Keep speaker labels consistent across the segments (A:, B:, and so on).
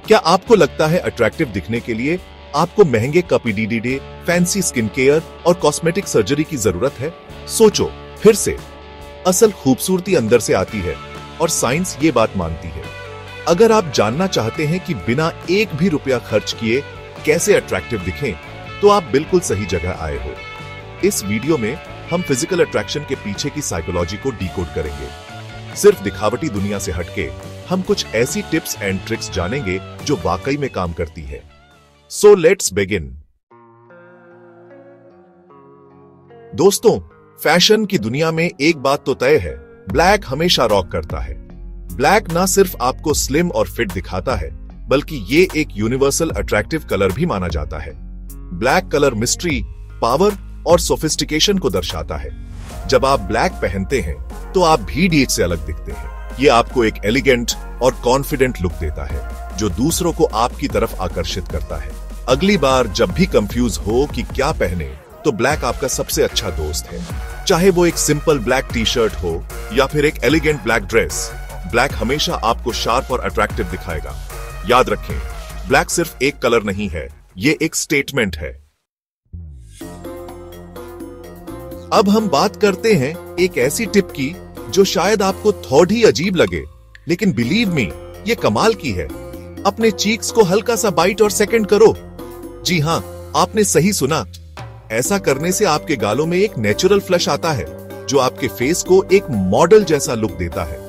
A: क्या आपको लगता है अट्रैक्टिव दिखने के लिए आपको महंगे कपीडीडीडे, फैंसी स्किन केयर और कॉस्मेटिक सर्जरी की जरूरत है? सोचो फिर से, असल खूबसूरती अंदर से आती है और साइंस ये बात मानती है। अगर आप जानना चाहते हैं कि बिना एक भी रुपया खर्च किए कैसे अट्रैक्टिव दिखें, तो आप बिल्कुल सही जगह आए हो। इस वीडियो में हम फिजिकल अट्रैक्शन के पीछे की साइकोलॉजी को डिकोड करेंगे। सिर्फ दिखावटी दुनिया से हटके हम कुछ ऐसी टिप्स एंड ट्रिक्स जानेंगे जो वाकई में काम करती है। So let's begin. दोस्तों, फैशन की दुनिया में एक बात तो तय है, ब्लैक हमेशा रॉक करता है। ब्लैक ना सिर्फ आपको स्लिम और फिट दिखाता है, बल्कि ये एक यूनिवर्सल अट्रैक्टिव कलर भी माना जाता है। ब्लैक कलर मिस्ट्री, पावर और सोफिस्टिकेशन को दर्शाता है। जब आप ब्लैक पहनते हैं तो आप भीड़ से अलग दिखते हैं। ये आपको एक एलिगेंट और कॉन्फिडेंट लुक देता है, जो दूसरों को आपकी तरफ आकर्षित करता है। अगली बार जब भी कंफ्यूज हो कि क्या पहने, तो ब्लैक आपका सबसे अच्छा दोस्त है। चाहे वो एक सिंपल ब्लैक टी शर्ट हो या फिर एक एलिगेंट ब्लैक ड्रेस, ब्लैक हमेशा आपको शार्प और अट्रैक्टिव दिखाएगा। याद रखें, ब्लैक सिर्फ एक कलर नहीं है, ये एक स्टेटमेंट है। अब हम बात करते हैं एक ऐसी टिप की जो शायद आपको थोड़ी अजीब लगे, लेकिन बिलीव मी, ये कमाल की है। अपने चीक्स को हल्का सा बाइट और सेकंड करो। जी हां, आपने सही सुना। ऐसा करने से आपके गालों में एक नेचुरल फ्लश आता है, जो आपके फेस को एक मॉडल जैसा लुक देता है।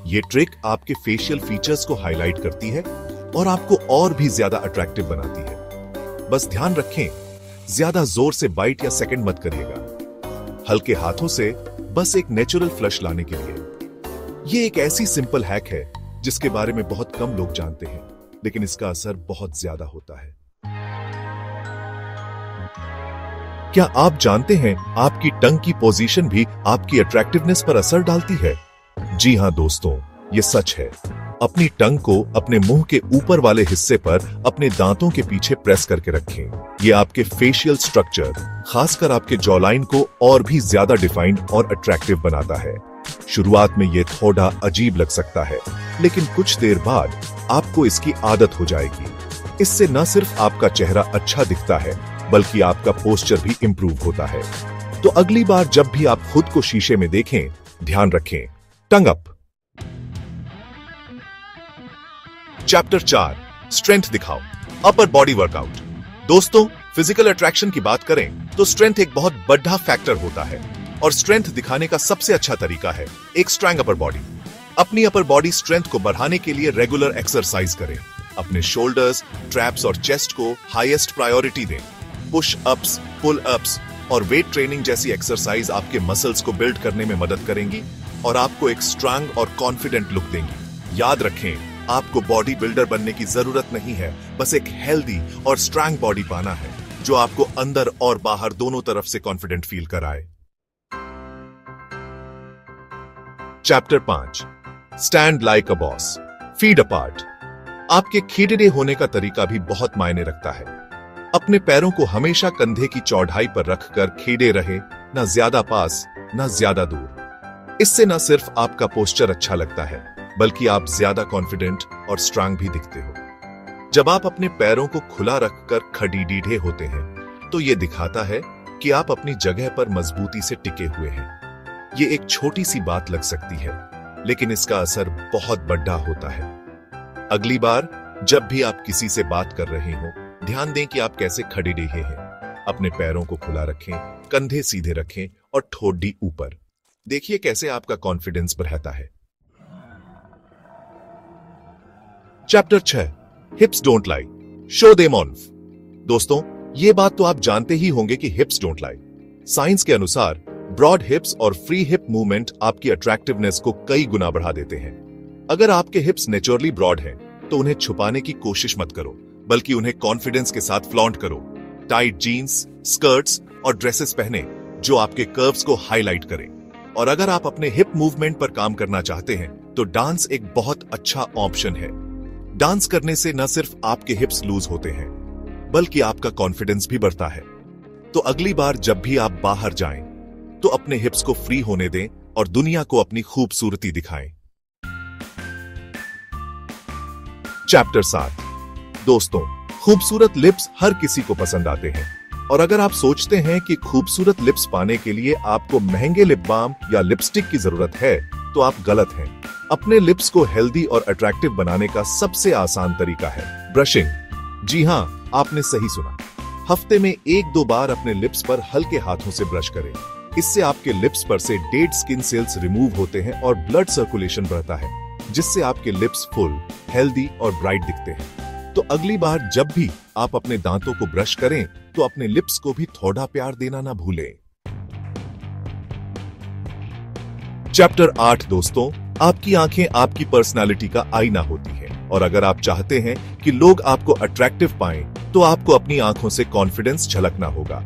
A: ये ट्रिक आपके फेशियल फीचर्स को हाईलाइट करती है और आपको और भी ज्यादा अट्रैक्टिव बनाती है। बस ध्यान रखें, ज्यादा जोर से बाइट या सेकंड मत करिएगा। हल्के हाथों से बस एक नेचुरल फ्लश लाने के लिए। ये एक ऐसी सिंपल हैक है जिसके बारे में बहुत कम लोग जानते हैं, लेकिन इसका असर बहुत ज्यादा होता है। क्या आप जानते हैं आपकी टंग की पोजीशन भी आपकी अट्रैक्टिवनेस पर असर डालती है? जी हां दोस्तों, ये सच है। अपनी टंग को अपने मुंह के ऊपर वाले हिस्से पर अपने दांतों के पीछे प्रेस करके रखें। ये आपके फेशियल स्ट्रक्चर, खासकर आपके जॉलाइन को और भी ज्यादा डिफाइंड और अट्रैक्टिव बनाता है। शुरुआत में ये थोड़ा अजीब लग सकता है, लेकिन कुछ देर बाद आपको इसकी आदत हो जाएगी। इससे न सिर्फ आपका चेहरा अच्छा दिखता है, बल्कि आपका पोस्चर भी इंप्रूव होता है। तो अगली बार जब भी आप खुद को शीशे में देखें, ध्यान रखें, टंग अप। चैप्टर 4, स्ट्रेंथ दिखाओ, अपर बॉडी वर्कआउट। दोस्तों, फिजिकल अट्रैक्शन की बात करें तो स्ट्रेंथ एक बहुत बड़ा फैक्टर होता है, और स्ट्रेंथ दिखाने का सबसे अच्छा तरीका है एक स्ट्रांग अपर बॉडी। अपनी अपर बॉडी स्ट्रेंथ को बढ़ाने के लिए रेगुलर एक्सरसाइज करें। अपने शोल्डर्स, ट्रैप्स और चेस्ट को हाईएस्ट प्रायोरिटी दें। पुश अप्स, पुल अप्स और वेट ट्रेनिंग जैसी एक्सरसाइज आपके मसल्स को बिल्ड करने में मदद करेंगी और आपको एक स्ट्रांग और कॉन्फिडेंट लुक देंगी। याद रखें, आपको बॉडी बिल्डर बनने की जरूरत नहीं है, बस एक हेल्दी और स्ट्रांग बॉडी पाना है, जो आपको अंदर और बाहर दोनों तरफ से कॉन्फिडेंट फील कराए। Chapter 5, stand like a boss, feet apart. आपके खींचड़े होने का तरीका भी बहुत मायने रखता है। अपने पैरों को हमेशा कंधे की चौड़ाई पर रखकर खींचे रहे, न ज्यादा पास न ज्यादा दूर। इससे न सिर्फ आपका पोस्चर अच्छा लगता है, बल्कि आप ज्यादा कॉन्फिडेंट और स्ट्रांग भी दिखते हो। जब आप अपने पैरों को खुला रखकर खड़ीडीढ़े होते हैं, तो यह दिखाता है कि आप अपनी जगह पर मजबूती से टिके हुए हैं। ये एक छोटी सी बात लग सकती है, लेकिन इसका असर बहुत बड़ा होता है। अगली बार जब भी आप किसी से बात कर रहे हो, ध्यान दें कि आप कैसे खड़ीडीढ़े हैं। अपने पैरों को खुला रखें, कंधे सीधे रखें और ठोड़ी ऊपर। देखिए कैसे आपका कॉन्फिडेंस बढ़ता है। Chapter 6, हिप्स don't lie, show them of. दोस्तों, ये बात तो आप जानते ही होंगे कि हिप्स डोंट लाई। साइंस के अनुसार ब्रॉड हिप्स और फ्री हिप मूवमेंट आपकी अट्रैक्टिवनेस को कई गुना बढ़ा देते हैं। अगर आपके हिप्स नेचुरली ब्रॉड हैं, तो उन्हें छुपाने की कोशिश मत करो, बल्कि उन्हें कॉन्फिडेंस के साथ फ्लॉन्ट करो। टाइट जीन्स, स्कर्ट्स और ड्रेसेस पहने जो आपके कर्व्स को हाईलाइट करें। और अगर आप अपने हिप मूवमेंट पर काम करना चाहते हैं, तो डांस एक बहुत अच्छा ऑप्शन है। डांस करने से न सिर्फ आपके हिप्स लूज होते हैं, बल्कि आपका कॉन्फिडेंस भी बढ़ता है। तो अगली बार जब भी आप बाहर जाएं, तो अपने हिप्स को फ्री होने दें और दुनिया को अपनी खूबसूरती दिखाएं। चैप्टर 7, दोस्तों, खूबसूरत लिप्स हर किसी को पसंद आते हैं, और अगर आप सोचते हैं कि खूबसूरत लिप्स पाने के लिए आपको महंगे लिप बाम या लिपस्टिक की जरूरत है, तो आप गलत हैं। अपने लिप्स को हेल्दी और अट्रैक्टिव बनाने का सबसे आसान तरीका है ब्रशिंग। जी हाँ, आपने सही सुना। हफ्ते में 1-2 बार अपने लिप्स पर हल्के हाथों से ब्रश करें। इससे आपके लिप्स पर से डेड स्किन सेल्स रिमूव होते हैं और ब्लड सर्कुलेशन बढ़ता है, जिससे आपके लिप्स फुल, हेल्दी और ब्राइट दिखते हैं। तो अगली बार जब भी आप अपने दांतों को ब्रश करें, तो अपने लिप्स को भी थोड़ा प्यार देना ना भूलें। चैप्टर 8 दोस्तों, आपकी आंखें आपकी पर्सनालिटी का आईना होती हैं, और अगर आप चाहते हैं कि लोग आपको अट्रैक्टिव पाएं, तो आपको अपनी आंखों से कॉन्फिडेंस झलकना होगा।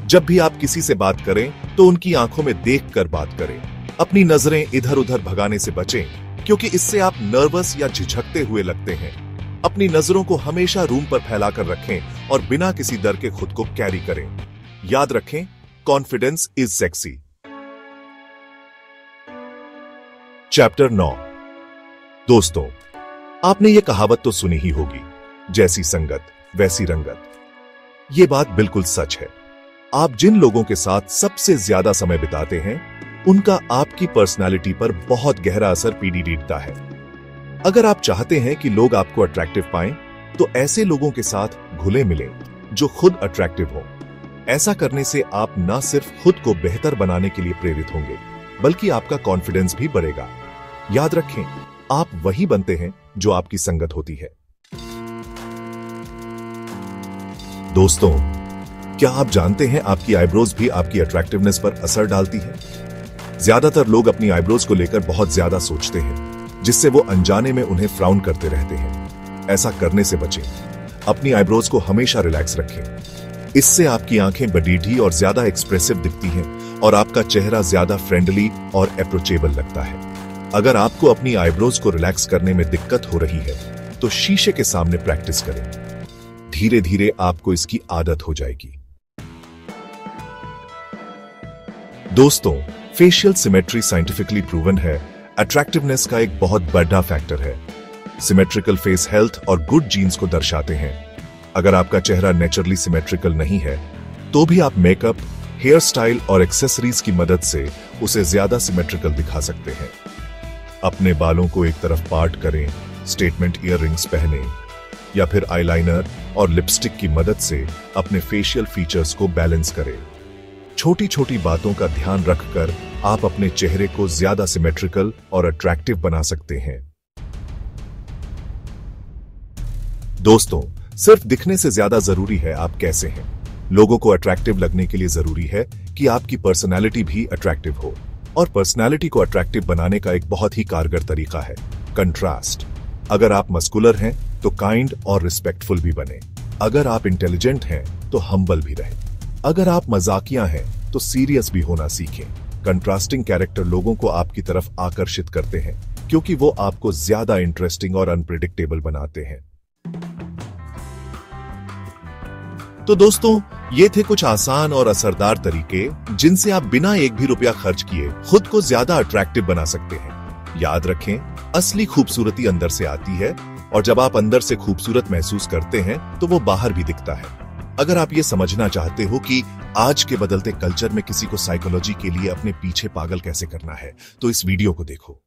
A: जब भी आप किसी से बात करें, तो उनकी आंखों में देखकर बात करें। अपनी नजरें इधर उधर भगाने से बचें, क्योंकि इससे आप नर्वस या झिझकते हुए लगते हैं। अपनी नजरों को हमेशा रूम पर फैलाकर रखें और बिना किसी डर के खुद को कैरी करें। याद रखें, कॉन्फिडेंस इज सेक्सी। चैप्टर 9 दोस्तों, आपने ये कहावत तो सुनी ही होगी, जैसी संगत वैसी रंगत। ये बात बिल्कुल सच है। आप जिन लोगों के साथ सबसे ज्यादा समय बिताते हैं, उनका आपकी पर्सनालिटी पर बहुत गहरा असर पीढ़ीता है। अगर आप चाहते हैं कि लोग आपको अट्रैक्टिव पाएं, तो ऐसे लोगों के साथ घुले मिलें जो खुद अट्रैक्टिव हो। ऐसा करने से आप न सिर्फ खुद को बेहतर बनाने के लिए प्रेरित होंगे, बल्कि आपका कॉन्फिडेंस भी बढ़ेगा। याद रखें, आप वही बनते हैं जो आपकी संगत होती है। दोस्तों, क्या आप जानते हैं आपकी आईब्रोज भी आपकी अट्रैक्टिवनेस पर असर डालती है? ज्यादातर लोग अपनी आईब्रोज को लेकर बहुत ज्यादा सोचते हैं, जिससे वो अनजाने में उन्हें फ्राउन करते रहते हैं। ऐसा करने से बचें। अपनी आईब्रोज को हमेशा रिलैक्स रखें। इससे आपकी आंखें बडीढ़ी और ज्यादा एक्सप्रेसिव दिखती हैं, और आपका चेहरा ज्यादा फ्रेंडली और अप्रोचेबल लगता है। अगर आपको अपनी आईब्रोज को रिलैक्स करने में दिक्कत हो रही है, तो शीशे के सामने प्रैक्टिस करें। धीरे धीरे आपको इसकी आदत हो जाएगी। दोस्तों, फेशियल सिमेट्री साइंटिफिकली प्रूवन है अट्रैक्टिवनेस का एक बहुत बड़ा फैक्टर है। सिमेट्रिकल फेस हेल्थ और गुड जीन्स को दर्शाते हैं। अगर आपका चेहरा नेचुरली सिमेट्रिकल नहीं है, तो भी आप मेकअप, हेयर स्टाइल और एक्सेसरीज की मदद से उसे ज्यादा सिमेट्रिकल दिखा सकते हैं। अपने बालों को एक तरफ पार्ट करें, स्टेटमेंट ईयररिंग्स पहने, या फिर आईलाइनर और लिपस्टिक की मदद से अपने फेशियल फीचर्स को बैलेंस करें। छोटी छोटी बातों का ध्यान रखकर आप अपने चेहरे को ज्यादा सिमेट्रिकल और अट्रैक्टिव बना सकते हैं। दोस्तों, सिर्फ दिखने से ज्यादा जरूरी है आप कैसे हैं। लोगों को अट्रैक्टिव लगने के लिए जरूरी है कि आपकी पर्सनालिटी भी अट्रैक्टिव हो, और पर्सनालिटी को अट्रैक्टिव बनाने का एक बहुत ही कारगर तरीका है कंट्रास्ट। अगर आप मस्कुलर हैं, तो काइंड और रिस्पेक्टफुल भी बने। अगर आप इंटेलिजेंट हैं, तो हम्बल भी रहें। अगर आप मजाकिया हैं, तो सीरियस भी होना सीखें। कंट्रास्टिंग कैरेक्टर लोगों को आपकी तरफ आकर्षित करते हैं, क्योंकि वो आपको ज्यादा इंटरेस्टिंग और अनप्रेडिक्टेबल बनाते हैं। तो दोस्तों, ये थे कुछ आसान और असरदार तरीके जिनसे आप बिना एक भी रुपया खर्च किए खुद को ज्यादा अट्रैक्टिव बना सकते हैं। याद रखें, असली खूबसूरती अंदर से आती है, और जब आप अंदर से खूबसूरत महसूस करते हैं, तो वो बाहर भी दिखता है। अगर आप ये समझना चाहते हो कि आज के बदलते कल्चर में किसी को साइकोलॉजी के लिए अपने पीछे पागल कैसे करना है, तो इस वीडियो को देखो।